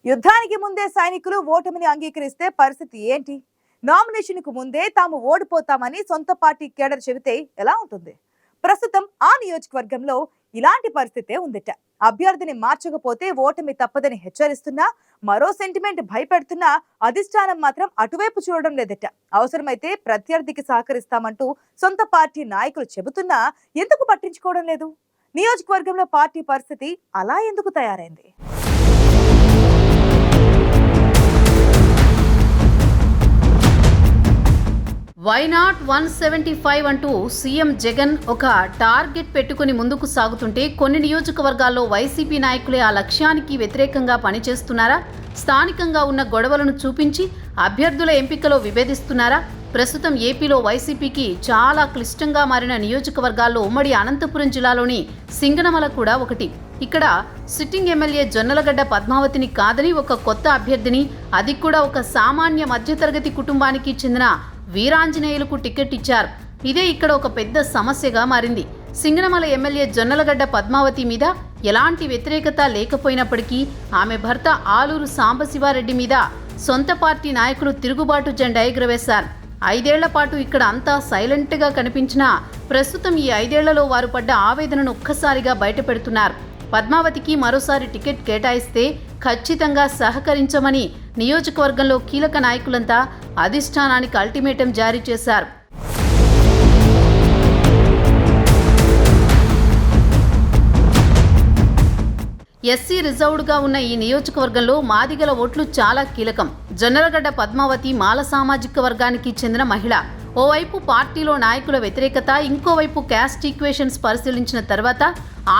యుద్ధానికి ముందే సైనికులు ఓటమిని అంగీకరిస్తే పరిస్థితి ఏంటి? నామినేషన్ కు ముందే తాము ఓడిపోతామని సొంత పార్టీ కేడర్ చెబితే ఎలా ఉంటుంది? ప్రస్తుతం ఆ నియోజకవర్గంలో ఇలాంటి పరిస్థితే ఉందట. అభ్యర్థిని మార్చకపోతే ఓటమి తప్పదని హెచ్చరిస్తున్నా, మరో సెంటిమెంట్ భయపెడుతున్నా అధిష్టానం మాత్రం అటువైపు చూడడం లేదట. అవసరమైతే ప్రత్యర్థికి సహకరిస్తామంటూ సొంత పార్టీ నాయకులు చెబుతున్నా ఎందుకు పట్టించుకోవడం లేదు? నియోజకవర్గంలో పార్టీ పరిస్థితి అలా ఎందుకు తయారైంది? వైనాట్ 175 అంటూ సీఎం జగన్ ఒక టార్గెట్ పెట్టుకుని ముందుకు సాగుతుంటే కొన్ని నియోజకవర్గాల్లో వైసీపీ నాయకులే ఆ లక్ష్యానికి వ్యతిరేకంగా పనిచేస్తున్నారా? స్థానికంగా ఉన్న గొడవలను చూపించి అభ్యర్థుల ఎంపికలో విభేదిస్తున్నారా? ప్రస్తుతం ఏపీలో వైసీపీకి చాలా క్లిష్టంగా మారిన నియోజకవర్గాల్లో ఉమ్మడి అనంతపురం జిల్లాలోని సింగనమల కూడా ఒకటి. ఇక్కడ సిట్టింగ్ ఎమ్మెల్యే జొన్నలగడ్డ పద్మావతిని కాదని ఒక కొత్త అభ్యర్థిని, అది కూడా ఒక సామాన్య మధ్యతరగతి కుటుంబానికి చెందిన వీరాంజనేయులకు టికెట్ ఇచ్చారు. ఇదే ఇక్కడ ఒక పెద్ద సమస్యగా మారింది. సింగనమల ఎమ్మెల్యే జొన్నలగడ్డ పద్మావతి మీద ఎలాంటి వ్యతిరేకత లేకపోయినప్పటికీ ఆమె భర్త ఆలూరు సాంబశివారెడ్డి మీద సొంత పార్టీ నాయకులు తిరుగుబాటు జెండా ఎగురవేశారు. 5 ఏళ్ల పాటు ఇక్కడ అంతా సైలెంట్గా కనిపించినా ప్రస్తుతం ఈ 5 ఏళ్లలో వారు పడ్డ ఆవేదనను ఒక్కసారిగా బయటపెడుతున్నారు. పద్మావతికి మరోసారి టికెట్ కేటాయిస్తే ఖచ్చితంగా సహకరించమని నియోజకవర్గంలో కీలక నాయకులంతా అధిష్టానానికి అల్టిమేటం జారీ చేశారు. ఎస్సీ రిజర్వ్డ్గా ఉన్న ఈ నియోజకవర్గంలో మాదిగల ఓట్లు చాలా కీలకం. జొన్నలగడ్డ పద్మావతి మాల సామాజిక వర్గానికి చెందిన మహిళ. ఓవైపు పార్టీలో నాయకుల వ్యతిరేకత, ఇంకోవైపు క్యాస్ట్ ఈక్వేషన్స్ పరిశీలించిన తర్వాత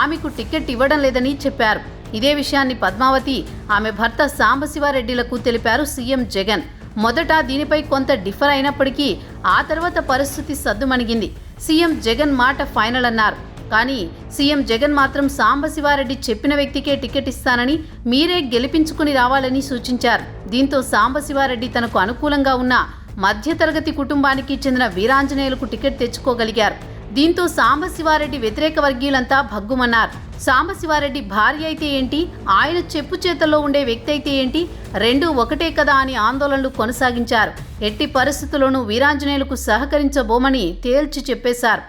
ఆమెకు టికెట్ ఇవ్వడం లేదని చెప్పారు. ఇదే విషయాన్ని పద్మావతి, ఆమె భర్త సాంబశివారెడ్డిలకు తెలిపారు సీఎం జగన్. మొదట దీనిపై కొంత డిఫర్ అయినప్పటికీ ఆ తర్వాత పరిస్థితి సద్దుమణిగింది. సీఎం జగన్ మాట ఫైనల్ అన్నారు. కానీ సీఎం జగన్ మాత్రం సాంబశివారెడ్డి చెప్పిన వ్యక్తికే టికెట్ ఇస్తానని, మీరే గెలిపించుకుని రావాలని సూచించారు. దీంతో సాంబశివారెడ్డి తనకు అనుకూలంగా ఉన్న మధ్యతరగతి కుటుంబానికి చెందిన వీరాంజనేయులకు టికెట్ తెచ్చుకోగలిగారు. దీంతో సాంబశివారెడ్డి వ్యతిరేక వర్గీయులంతా భగ్గుమన్నారు. సాంబశివారెడ్డి భార్య అయితే ఏంటి, ఆయన చెప్పు చేతల్లో ఉండే వ్యక్తి అయితే ఏంటి, రెండూ ఒకటే కదా అని ఆందోళనలు కొనసాగించారు. ఎట్టి పరిస్థితుల్లోనూ వీరాంజనేయులకు సహకరించబోమని తేల్చి చెప్పేశారు.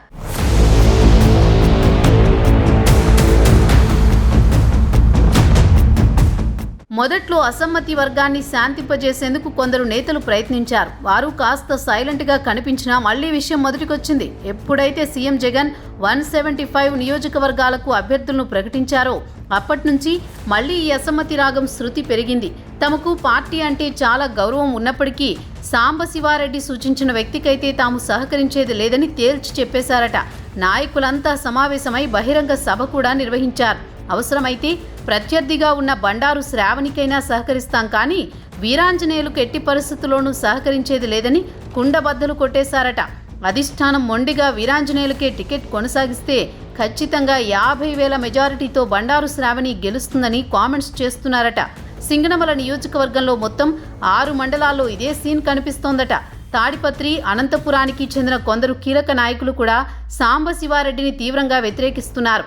మొదట్లో అసమ్మతి వర్గాన్ని శాంతింపజేసేందుకు కొందరు నేతలు ప్రయత్నించారు. వారు కాస్త సైలెంట్గా కనిపించినా మళ్లీ విషయం మొదటికొచ్చింది. ఎప్పుడైతే సీఎం జగన్ 175 నియోజకవర్గాలకు అభ్యర్థులను ప్రకటించారో అప్పటి నుంచి మళ్లీ ఈ అసమ్మతి రాగం శృతి పెరిగింది. తమకు పార్టీ అంటే చాలా గౌరవం ఉన్నప్పటికీ సాంబశివారెడ్డి సూచించిన వ్యక్తికైతే తాము సహకరించేది లేదని తేల్చి చెప్పేశారట. నాయకులంతా సమావేశమై బహిరంగ సభ కూడా నిర్వహించారు. అవసరమైతే ప్రత్యర్థిగా ఉన్న బండారు శ్రావణికైనా సహకరిస్తాం, కానీ వీరాంజనేయులకు ఎట్టి పరిస్థితుల్లోనూ సహకరించేది లేదని కుండబద్దలు కొట్టేశారట. అధిష్టానం మొండిగా వీరాంజనేయులకే టికెట్ కొనసాగిస్తే ఖచ్చితంగా 50,000 మెజారిటీతో బండారు శ్రావణి గెలుస్తుందని కామెంట్స్ చేస్తున్నారట. సింగనమల నియోజకవర్గంలో మొత్తం 6 మండలాల్లో ఇదే సీన్ కనిపిస్తోందట. తాడిపత్రి, అనంతపురానికి చెందిన కొందరు కీలక నాయకులు కూడా సాంబశివారెడ్డిని తీవ్రంగా వ్యతిరేకిస్తున్నారు.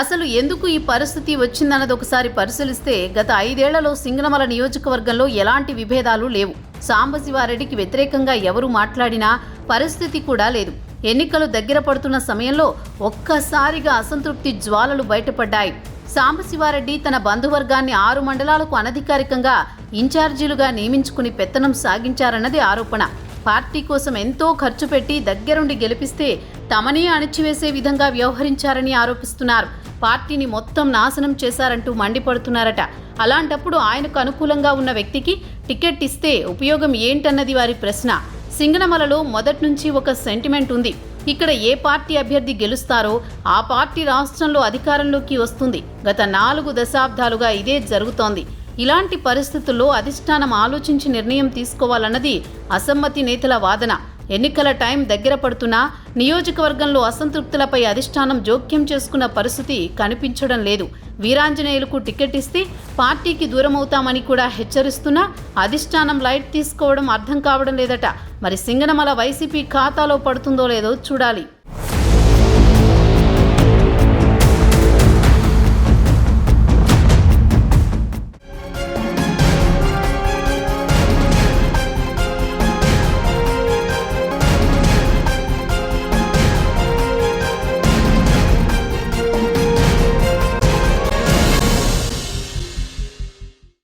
అసలు ఎందుకు ఈ పరిస్థితి వచ్చిందన్నది ఒకసారి పరిశీలిస్తే గత 5 ఏళ్లలో సింగనమల నియోజకవర్గంలో ఎలాంటి విభేదాలు లేవు. సాంబశివారెడ్డికి వ్యతిరేకంగా ఎవరు మాట్లాడినా పరిస్థితి కూడా లేదు. ఎన్నికలు దగ్గర పడుతున్న సమయంలో ఒక్కసారిగా అసంతృప్తి జ్వాలలు బయటపడ్డాయి. సాంబశివారెడ్డి తన బంధువర్గాన్ని 6 మండలాలకు అనధికారికంగా ఇన్ఛార్జీలుగా నియమించుకుని పెత్తనం సాగించారన్నది ఆరోపణ. పార్టీ కోసం ఎంతో ఖర్చు పెట్టి దగ్గరుండి గెలిపిస్తే తమనే అణిచివేసే విధంగా వ్యవహరించారని ఆరోపిస్తున్నారు. పార్టీని మొత్తం నాశనం చేశారంటూ మండిపడుతున్నారట. అలాంటప్పుడు ఆయనకు అనుకూలంగా ఉన్న వ్యక్తికి టికెట్ ఇస్తే ఉపయోగం ఏంటన్నది వారి ప్రశ్న. సింగనమలలో మొదటి నుంచి ఒక సెంటిమెంట్ ఉంది. ఇక్కడ ఏ పార్టీ అభ్యర్థి గెలుస్తారో ఆ పార్టీ రాష్ట్రంలో అధికారంలోకి వస్తుంది. గత 4 దశాబ్దాలుగా ఇదే జరుగుతోంది. ఇలాంటి పరిస్థితుల్లో అధిష్టానం ఆలోచించి నిర్ణయం తీసుకోవాలన్నది అసమ్మతి నేతల వాదన. ఎన్నికల టైం దగ్గర పడుతున్నా నియోజకవర్గంలో అసంతృప్తులపై అధిష్టానం జోక్యం చేసుకున్న పరిస్థితి కనిపించడం లేదు. వీరాంజనేయులకు టికెట్ ఇస్తే పార్టీకి దూరమవుతామని కూడా హెచ్చరిస్తున్నా అధిష్టానం లైట్ తీసుకోవడం అర్థం కావడం లేదట. మరి సింగనమల వైసీపీ ఖాతాలో పడుతుందో లేదో చూడాలి.